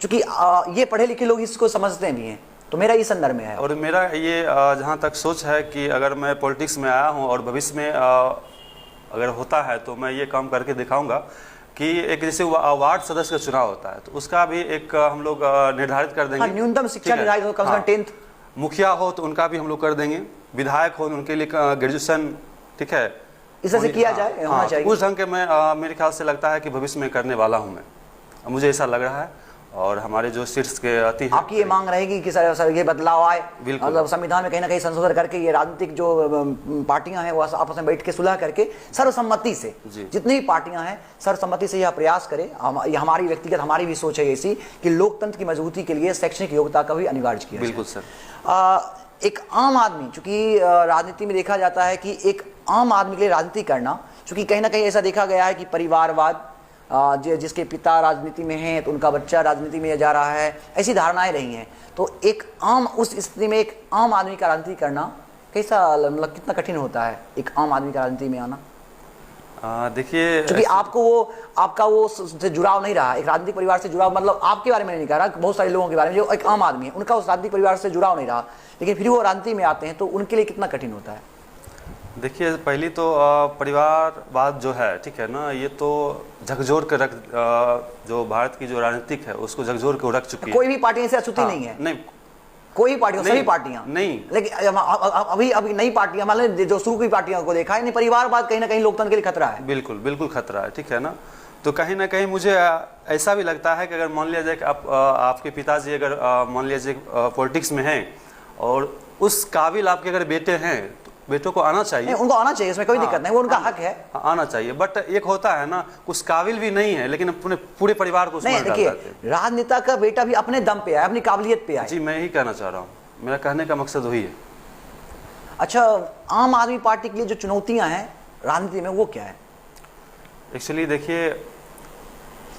चूंकि ये पढ़े लिखे लोग इसको समझते भी हैं, तो मेरा ये संदर्भ में है। और मेरा ये जहाँ तक सोच है कि अगर मैं पॉलिटिक्स में आया हूँ और भविष्य में अगर होता है तो मैं ये काम करके दिखाऊंगा कि एक जैसे वार्ड सदस्य का चुनाव होता है तो उसका भी एक हम लोग निर्धारित कर देंगे। न्यूनतम शिक्षा निर्धारित हो, कम से कम 10th। मुखिया हो तो उनका भी हम लोग कर देंगे, विधायक हो उनके लिए ग्रेजुएशन, ठीक है, इस तरह से किया जाए, होना चाहिए। उस ढंग के मैं मेरे ख्याल से लगता है कि भविष्य में करने वाला हूँ मैं, मुझे ऐसा लग रहा है। और हमारे जो शीर्ष के अति आपकी ये मांग रहेगी कि सर ये बदलाव आए, मतलब संविधान में कहीं ना कहीं संशोधन करके ये राजनीतिक जो पार्टियां हैं वो आपस में बैठ के सुलह करके सर्वसम्मति से, जितनी भी पार्टियां हैं सर्वसम्मति से यह प्रयास करें। ये हमारी व्यक्तिगत हमारी भी सोच है ऐसी कि लोकतंत्र की मजबूती के लिए शैक्षणिक योग्यता का भी अनिवार्य किया। बिल्कुल सर। एक आम आदमी, चूंकि राजनीति में देखा जाता है कि एक आम आदमी के लिए राजनीति करना, चूंकि कहीं ना कहीं ऐसा देखा गया है कि परिवारवाद, जिसके पिता राजनीति में हैं तो उनका बच्चा राजनीति में जा रहा है, ऐसी धारणाएं रही हैं। तो एक आम उस स्थिति में एक आम आदमी का राजनीति करना कैसा, मतलब कितना कठिन होता है एक आम आदमी का राजनीति में आना? देखिए, क्योंकि आपका वो से जुड़ाव नहीं रहा, एक राजनीतिक परिवार से जुड़ाव, मतलब आपके बारे में नहीं कह रहा, बहुत सारे लोगों के बारे में जो एक आम आदमी है उनका उस राजनीतिक परिवार से जुड़ाव नहीं रहा, लेकिन फिर वो राजनीति में आते हैं तो उनके लिए कितना कठिन होता है? देखिए, पहली तो परिवारवाद जो है, ठीक है ना, ये तो झकझोर के रख, जो भारत की जो राजनीतिक है उसको झकझोर के रख चुकी है। कोई भी पार्टी ऐसे अछूती नहीं है, नहीं कोई पार्टी, सभी पार्टियां नहीं, लेकिन अभी नई पार्टियां, मान जो शुरू की पार्टियों को देखा है, परिवारवाद कहीं ना कहीं लोकतंत्र के लिए खतरा है। बिल्कुल बिल्कुल खतरा है, ठीक है ना। तो कहीं ना कहीं मुझे ऐसा भी लगता है कि अगर मान लिया जाए कि आपके पिताजी अगर मान लीजिए पॉलिटिक्स में हैं और उस काबिल आपके अगर बेटे हैं, बेटों को आना चाहिए, उनको आना चाहिए, इसमें कोई दिक्कत नहीं, वो उनका हक है, आना चाहिए। बट एक होता है ना, कुछ काबिल भी नहीं है लेकिन पूरे परिवार को नहीं। देखिए, राजनेता का बेटा भी अपने दम पे आए, अपनी काबिलियत पे आए। जी, मैं यही कहना चाह रहा हूँ, मेरा कहने का मकसद वही है। अच्छा, आम आदमी पार्टी के लिए जो चुनौतियां हैं राजनीति में वो क्या है? एक्चुअली देखिए,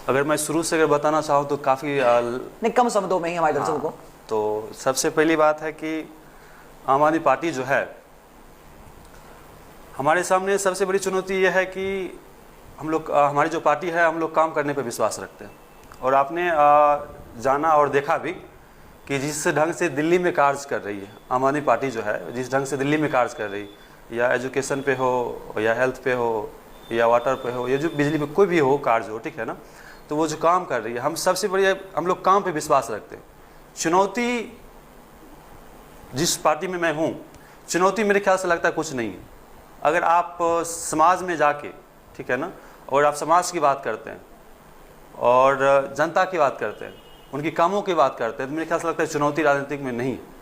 अगर मैं शुरू से अगर बताना चाहूँ तो काफ़ी नहीं, कम शब्दों में ही हमारे दर्शकों को। तो सबसे पहली बात है कि आम आदमी पार्टी जो है, हमारे सामने सबसे बड़ी चुनौती यह है कि हम लोग, हमारी जो पार्टी है, हम लोग काम करने पर विश्वास रखते हैं। और आपने जाना और देखा भी कि जिस ढंग से दिल्ली में कार्य कर रही है आम आदमी पार्टी जो है, जिस ढंग से दिल्ली में कार्य कर रही, या एजुकेशन पे हो, या हेल्थ पे हो, या वाटर पे हो, या जो बिजली पे कोई भी हो कार्य हो, ठीक है ना, तो वो जो काम कर रही है, हम सबसे बड़ी, हम लोग काम पे विश्वास रखते हैं। चुनौती जिस पार्टी में मैं हूँ, चुनौती मेरे ख्याल से लगता है कुछ नहीं है। अगर आप समाज में जाके, ठीक है ना, और आप समाज की बात करते हैं और जनता की बात करते हैं, उनकी कामों की बात करते हैं, तो मेरे ख्याल से लगता है चुनौती राजनीतिक में नहीं है।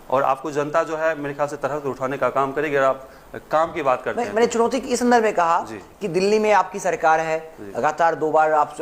और आपको जनता जो है मेरे ख्याल से तरह उठाने का काम करेगी अगर आप काम की बात करते हैं। मैंने चुनौती के संदर्भ में कहा कि दिल्ली में आपकी सरकार है, लगातार 2 बार आप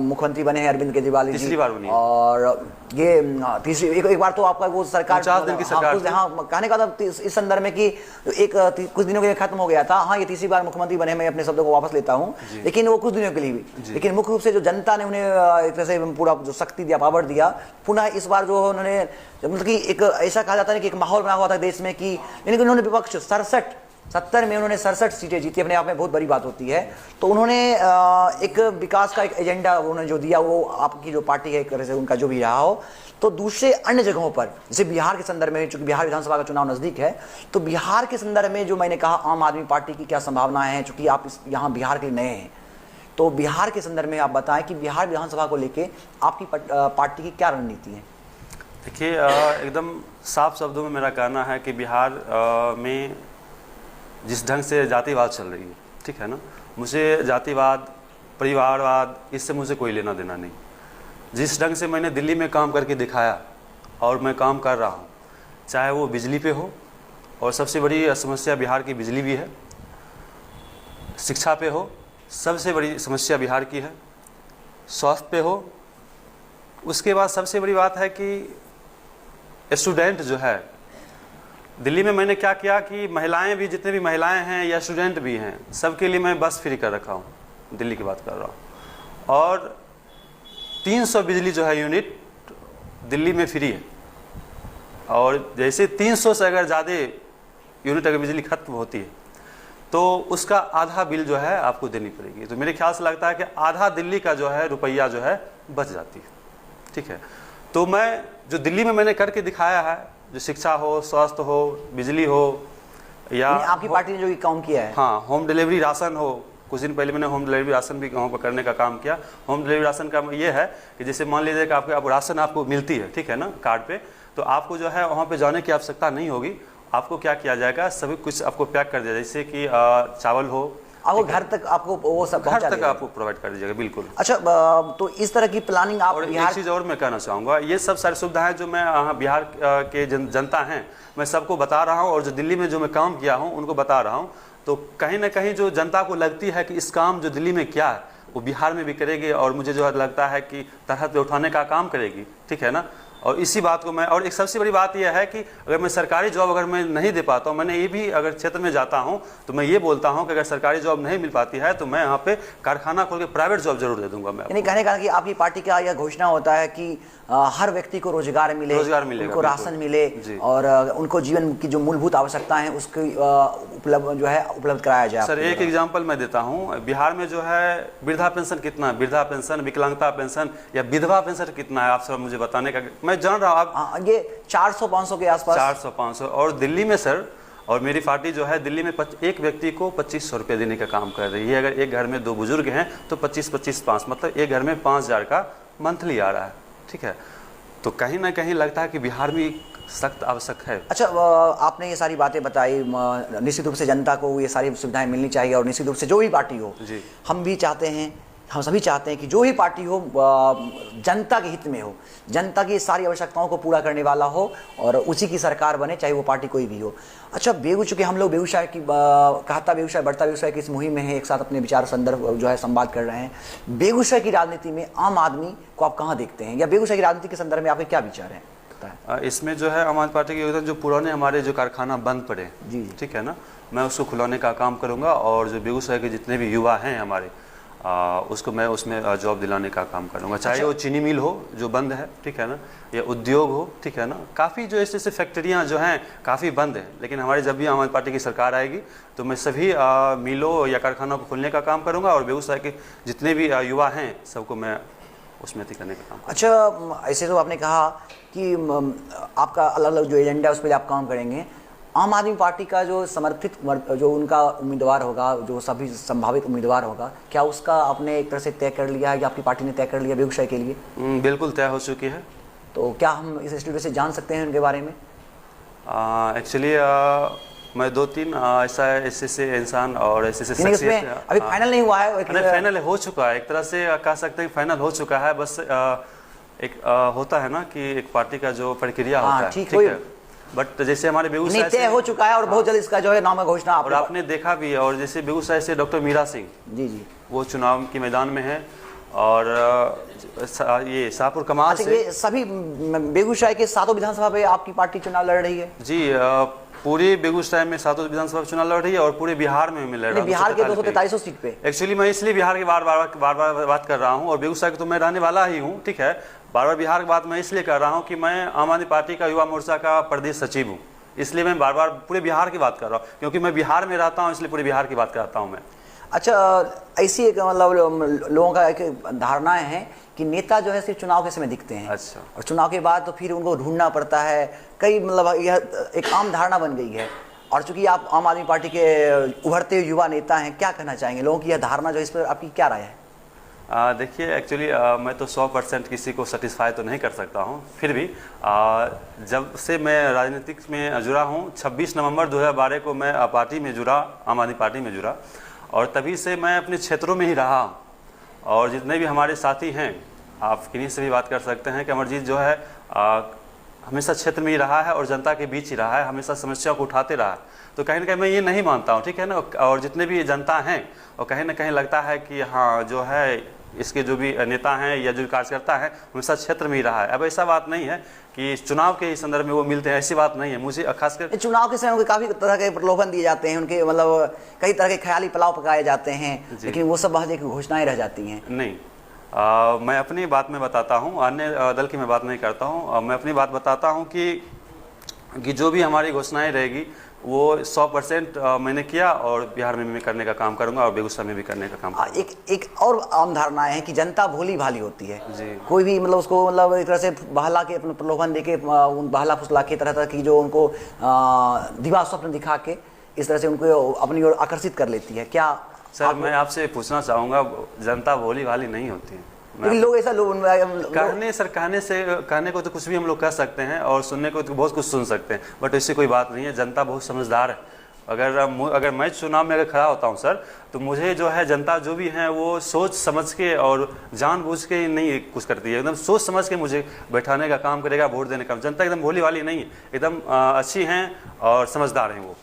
मुख्यमंत्री बने हैं, अरविंद केजरीवाल जी, तीसरी बार बनी, और ये तीसरी एक बार तो आपका वो सरकार 50 दिन की सरकार, कहने का था इस संदर्भ में कि एक कुछ दिनों के लिए खत्म हो गया था। हाँ, ये तीसरी बार मुख्यमंत्री बने, मैं अपने शब्दों को वापस लेता हूँ, लेकिन वो कुछ दिनों के लिए भी, लेकिन मुख्य रूप से जो जनता ने उन्हें एक तरह से पूरा जो शक्ति दिया, पावर दिया, पुनः इस बार जो उन्होंने, मतलब कि एक ऐसा कहा जाता है कि एक माहौल बना हुआ था देश में कि उन्होंने विपक्ष 70 में उन्होंने 67 सीटें जीती, अपने आप में बहुत बड़ी बात होती है। तो उन्होंने एक विकास का एक एजेंडा उन्होंने जो दिया, वो आपकी जो पार्टी है एक तरह से उनका जो भी रहा हो। तो दूसरे अन्य जगहों पर, जैसे बिहार के संदर्भ में, चूंकि बिहार विधानसभा का चुनाव नजदीक है, तो बिहार के संदर्भ में जो मैंने कहा आम आदमी पार्टी की क्या संभावनाएं हैं, चूंकि आप यहाँ बिहार के नए हैं, तो बिहार के संदर्भ में आप बताएं कि बिहार विधानसभा को लेकर आपकी पार्टी की क्या रणनीति है? देखिए, एकदम साफ शब्दों में मेरा कहना है कि बिहार में जिस ढंग से जातिवाद चल रही है, ठीक है ना, मुझे जातिवाद, परिवारवाद, इससे मुझे कोई लेना देना नहीं। जिस ढंग से मैंने दिल्ली में काम करके दिखाया और मैं काम कर रहा हूँ, चाहे वो बिजली पे हो, और सबसे बड़ी समस्या बिहार की बिजली भी है, शिक्षा पे हो, सबसे बड़ी समस्या बिहार की है, स्वास्थ्य पे हो, उसके बाद सबसे बड़ी बात है कि स्टूडेंट जो है, दिल्ली में मैंने क्या किया कि महिलाएं भी, जितने भी महिलाएं हैं या स्टूडेंट भी हैं, सबके लिए मैं बस फ्री कर रखा हूँ, दिल्ली की बात कर रहा हूँ। और 300 बिजली जो है यूनिट दिल्ली में फ्री है, और जैसे 300 से अगर ज़्यादा यूनिट अगर बिजली खत्म होती है तो उसका आधा बिल जो है आपको देनी पड़ेगी। तो मेरे ख्याल से लगता है कि आधा दिल्ली का जो है रुपया जो है बच जाती है, ठीक है। तो मैं जो दिल्ली में मैंने करके दिखाया है, जो शिक्षा हो, स्वास्थ्य हो, बिजली हो, या आपकी पार्टी ने जो काम किया है, हाँ, होम डिलीवरी राशन हो, कुछ दिन पहले मैंने होम डिलीवरी राशन भी गाँव पर करने का काम किया। होम डिलीवरी राशन का ये है कि जैसे मान लीजिए कि आपको राशन आपको मिलती है, ठीक है ना, कार्ड पे, तो आपको जो है वहाँ पे जाने की आवश्यकता नहीं होगी। आपको क्या किया जाएगा, सभी कुछ आपको पैक कर दिया, जैसे कि चावल हो, आपको घर तक आपको वो सब घर पहुंचा तक देगा। आपको प्रोवाइड कर दीजिएगा, बिल्कुल। अच्छा, तो इस तरह की प्लानिंग आप और एक बिहार चीज़ और मैं कहना चाहूँगा, ये सब सारी सुविधाएं जो मैं बिहार के जनता हैं, मैं सबको बता रहा हूँ, और जो दिल्ली में जो मैं काम किया हूँ उनको बता रहा हूँ। तो कहीं ना कहीं जो जनता को लगती है कि इस काम जो दिल्ली में किया है वो बिहार में भी करेगी, और मुझे जो है लगता है कि तरह पे उठाने का काम करेगी, ठीक है ना। और इसी बात को मैं, और एक सबसे बड़ी बात यह है कि अगर मैं सरकारी जॉब अगर मैं नहीं दे पाता हूँ, मैंने ये भी अगर क्षेत्र में जाता हूँ तो मैं ये बोलता हूँ कि अगर सरकारी जॉब नहीं मिल पाती है तो मैं यहाँ पे कारखाना खोल के प्राइवेट जॉब जरूर दे दूंगा मैं। यानी कहने का कि आपकी पार्टी का यह घोषणा होता है कि हर व्यक्ति को रोजगार मिले, उनको राशन मिले, और उनको जीवन की जो मूलभूत आवश्यकताएं हैं उसकी उपलब्ध कराया जाए। सर एक एग्जांपल मैं देता हूँ, बिहार में जो है वृद्धा पेंशन कितना है, वृद्धा पेंशन, विकलांगता पेंशन या विधवा पेंशन कितना है, आप सब मुझे बताने का, मैं जान रहा हूँ आप ये 400-500 के आसपास, 400-500। और दिल्ली में सर, और मेरी पार्टी जो है दिल्ली में एक व्यक्ति को 2500 रुपये देने का काम कर रही है। अगर एक घर में 2 बुजुर्ग हैं तो 25-25-5, मतलब एक घर में 5000 का मंथली आ रहा है, ठीक है। तो कहीं ना कहीं लगता है कि बिहार में सख्त आवश्यक है। अच्छा, आपने ये सारी बातें बताई, निश्चित रूप से जनता को ये सारी सुविधाएं मिलनी चाहिए, और निश्चित रूप से जो भी पार्टी हो, हम भी चाहते हैं, हम सभी चाहते हैं कि जो भी पार्टी हो जनता के हित में हो, जनता की सारी आवश्यकताओं को पूरा करने वाला हो, और उसी की सरकार बने, चाहे वो पार्टी कोई भी हो। अच्छा, चूँकि हम लोग बेगूसराय की कहता बेगूसराय बढ़ता बेगूसराय की इस मुहिम में है, एक साथ अपने विचार संदर्भ जो है संवाद कर रहे हैं। बेगूसराय की राजनीति में आम आदमी को आप कहाँ देखते हैं, या बेगूसराय की राजनीति के संदर्भ में आपके क्या विचार हैं? इसमें जो है आम आदमी पार्टी के योगदान, जो पुराने हमारे जो कारखाना बंद पड़े, जी, ठीक है ना, मैं उसको खुलाने का काम करूँगा, और जो बेगूसराय के जितने भी युवा हैं हमारे, उसको मैं उसमें जॉब दिलाने का काम करूँगा। चाहे वो चीनी मिल हो जो बंद है, ठीक है ना, या उद्योग हो, ठीक है ना, काफ़ी जो ऐसे फैक्ट्रियाँ जो हैं काफ़ी बंद हैं, लेकिन हमारी जब भी आम आदमी पार्टी की सरकार आएगी तो मैं सभी मिलों या कारखानों को खोलने का काम करूँगा, और बेगूसराय के जितने भी युवा हैं सबको मैं उसमें करने का काम। अच्छा, ऐसे तो आपने कहा कि आपका अलग अलग जो एजेंडा है उस पर आप काम करेंगे। आम आदमी पार्टी का जो समर्थित जो उनका उम्मीदवार होगा, जो सभी संभावित उम्मीदवार होगा, क्या उसका आपने एक तरह से तय कर लिया है, या आपकी पार्टी ने तय कर लिया बेगूसराय के लिए? बिल्कुल तय हो चुकी है। तो क्या हम इस स्टूडियो से जान सकते हैं उनके बारे में? एक्चुअली मैं 2-3 ऐसे इंसान और ऐसे शख्सियत, अभी फाइनल नहीं हुआ है? फाइनल हो चुका है, एक तरह से कह सकते हैं फाइनल हो चुका है। बस एक होता है ना कि एक पार्टी का जो प्रक्रिया होता है, ठीक है, बट जैसे हमारे बेगूसराय तय हो चुका है, और बहुत जल्द इसका जो है नाम घोषणा और आपने देखा भी है। और जैसे बेगूसराय से डॉक्टर मीरा सिंह जी वो चुनाव के मैदान में है, और ये शाहपुर कमाल से ये सभी बेगूसराय के 7 विधानसभा पे आपकी पार्टी चुनाव लड़ रही है? जी, पूरे बेगूसराय में 7 विधानसभा चुनाव लड़ रही है, और पूरे बिहार में लड़ रहा हूं। बिहार के 243 सीट पे। एक्चुअली मैं इसलिए बिहार के बार बार बात कर रहा हूं, और बेगूसराय के तो मैं रहने वाला ही हूं, ठीक है। बार बार बिहार की बात मैं इसलिए कर रहा हूं कि मैं आम आदमी पार्टी का युवा मोर्चा का प्रदेश सचिव हूं, इसलिए मैं बार बार पूरे बिहार की बात कर रहा हूँ, क्योंकि मैं बिहार में रहता हूँ, इसलिए पूरे बिहार की बात करता हूँ मैं। अच्छा, ऐसी एक मतलब लोगों का एक धारणाएं हैं कि नेता जो है सिर्फ चुनाव के समय दिखते हैं। अच्छा। और चुनाव के बाद तो फिर उनको ढूंढना पड़ता है, कई मतलब यह एक आम धारणा बन गई है। और चूंकि आप आम आदमी पार्टी के उभरते युवा नेता हैं, क्या कहना चाहेंगे लोगों की यह धारणा जो, इस पर आपकी क्या राय है? देखिए, एक्चुअली मैं तो 100% किसी को सेटिस्फाई तो नहीं कर सकता हूं, फिर भी जब से मैं राजनीतिक में जुड़ा हूं, 26 नवंबर 2012 को मैं पार्टी में जुड़ा, आम आदमी पार्टी में जुड़ा, और तभी से मैं अपने क्षेत्रों में ही रहा। और जितने भी हमारे साथी हैं, आप किन्हीं से भी बात कर सकते हैं कि अमरजीत जो है हमेशा क्षेत्र में ही रहा है और जनता के बीच ही रहा है, हमेशा समस्या को उठाते रहा है। तो कहीं ना कहीं मैं ये नहीं मानता हूँ, ठीक है ना। और जितने भी जनता हैं, और कहीं ना कहीं लगता है कि हाँ जो है इसके जो भी नेता हैं या जो कार्यकर्ता हैं हमेशा क्षेत्र में ही रहा है। अब ऐसा बात नहीं है कि चुनाव के संदर्भ में वो मिलते हैं, ऐसी बात नहीं है। मुझे खासकर चुनाव के समय उनको काफ़ी तरह के प्रलोभन दिए जाते हैं, उनके मतलब कई तरह के ख्याली पुलाव पकाए जाते हैं, लेकिन वो सब महज एक घोषणाएं रह जाती हैं। नहीं, मैं अपनी बात में बताता हूँ, अन्य दल की मैं बात नहीं करता हूँ। मैं अपनी बात बताता हूँ कि जो भी हमारी घोषणाएं रहेगी, वो 100% मैंने किया और बिहार में भी करने का काम करूंगा और बेगूसराय में भी करने का काम करूंगा। एक और आम धारणाएं है कि जनता भोली भाली होती है जी। कोई भी मतलब उसको मतलब एक तरह से बहला के अपने प्रलोभन देके उन बहला फुसला के तरह तरह की जो उनको दिवा स्वप्न दिखा के इस तरह से उनको अपनी ओर आकर्षित कर लेती है। क्या सर मैं आपसे पूछना चाहूँगा, जनता भोली भाली नहीं होती है। लेकिन लोग ऐसा कहने को तो कुछ भी हम लोग कह सकते हैं और सुनने को तो बहुत कुछ सुन सकते हैं, बट ऐसी कोई बात नहीं है। जनता बहुत समझदार है। अगर मैं चुनाव में अगर खड़ा होता हूं सर, तो मुझे जो है जनता जो भी है वो सोच समझ के और जानबूझ के नहीं कुछ करती है, एकदम सोच समझ के मुझे बैठाने का काम करेगा, वोट देने का। जनता एकदम भोली वाली नहीं है, एकदम अच्छी हैं और समझदार हैं वो।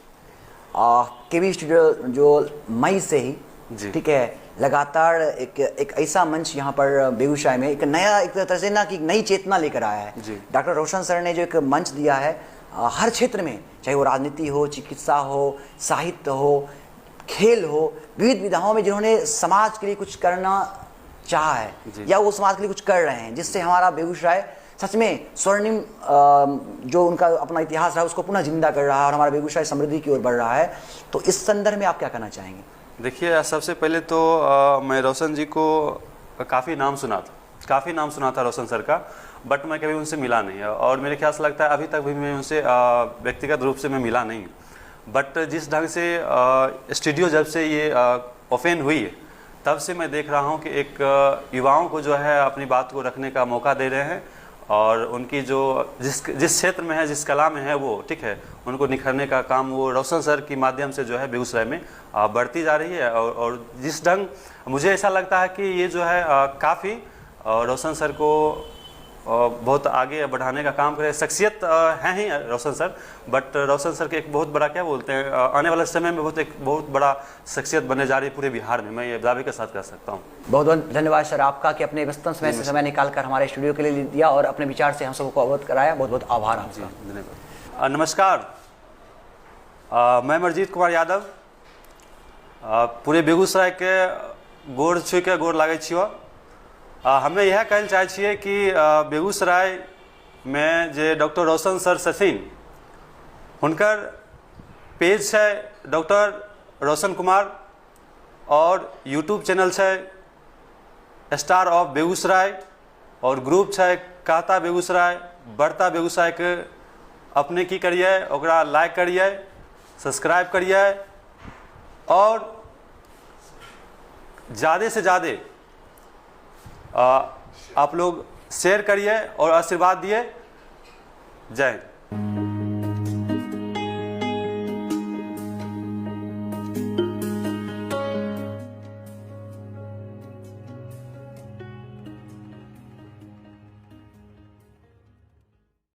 केवी स्टूडियो जो मई से ही जी। ठीक है लगातार एक ऐसा मंच यहाँ पर बेगूसराय में एक नया एक तरह से ना कि नई चेतना लेकर आया है। डॉक्टर रोशन सर ने जो एक मंच दिया है हर क्षेत्र में, चाहे वो राजनीति हो, चिकित्सा हो, साहित्य हो, खेल हो, विविध विधाओं में जिन्होंने समाज के लिए कुछ करना चाहा है या वो समाज के लिए कुछ कर रहे हैं, जिससे हमारा बेगूसराय सच में स्वर्णिम जो उनका अपना इतिहास है उसको पुनः जिंदा कर रहा है और हमारा बेगूसराय समृद्धि की ओर बढ़ रहा है। तो इस संदर्भ में आप क्या कहना चाहेंगे? देखिए, सबसे पहले तो मैं रोशन जी को काफ़ी नाम सुना था रोशन सर का, बट मैं कभी उनसे मिला नहीं है और मेरे ख्याल से लगता है अभी तक भी मैं उनसे व्यक्तिगत रूप से मैं मिला नहीं। बट जिस ढंग से स्टूडियो जब से ये ओपन हुई है तब से मैं देख रहा हूँ कि एक युवाओं को जो है अपनी बात को रखने का मौका दे रहे हैं और उनकी जो जिस क्षेत्र में है, जिस कला में है वो ठीक है, उनको निखरने का काम वो रोशन सर के माध्यम से जो है बेगूसराय में बढ़ती जा रही है। और जिस ढंग मुझे ऐसा लगता है कि ये जो है काफ़ी रोशन सर को बहुत आगे बढ़ाने का काम करे। शख्सियत हैं ही रोशन सर, बट रोशन सर के एक बहुत बड़ा क्या बोलते हैं आने वाले समय में बहुत बड़ा शख्सियत बनने जा रही है पूरे बिहार में, मैं ये दावे के साथ कह सकता हूँ। बहुत बहुत धन्यवाद सर आपका कि अपने व्यस्तम समय से समय निकाल कर हमारे स्टूडियो के लिए दिया और अपने विचार से हम सबको अवगत कराया। बहुत बहुत आभार आपका। धन्यवाद। नमस्कार, मैं मरजीत कुमार यादव पूरे बेगूसराय के गोड़ छू के गोड़ लागै छियो। हमें यह कहल चाहे छियै कि बेगूसराय में जे डॉक्टर रोशन सर छथिन हुनकर पेज है डॉक्टर रोशन कुमार और यूट्यूब चैनल है स्टार ऑफ बेगूसराय और ग्रुप है कहता बेगूसराय बढ़ता बेगूसराय के अपने की करिए, ओकरा लाइक करिए, सब्सक्राइब करिए और ज़्यादा से ज़्यादा आप लोग शेयर करिए और आशीर्वाद दिए। जय हिंद।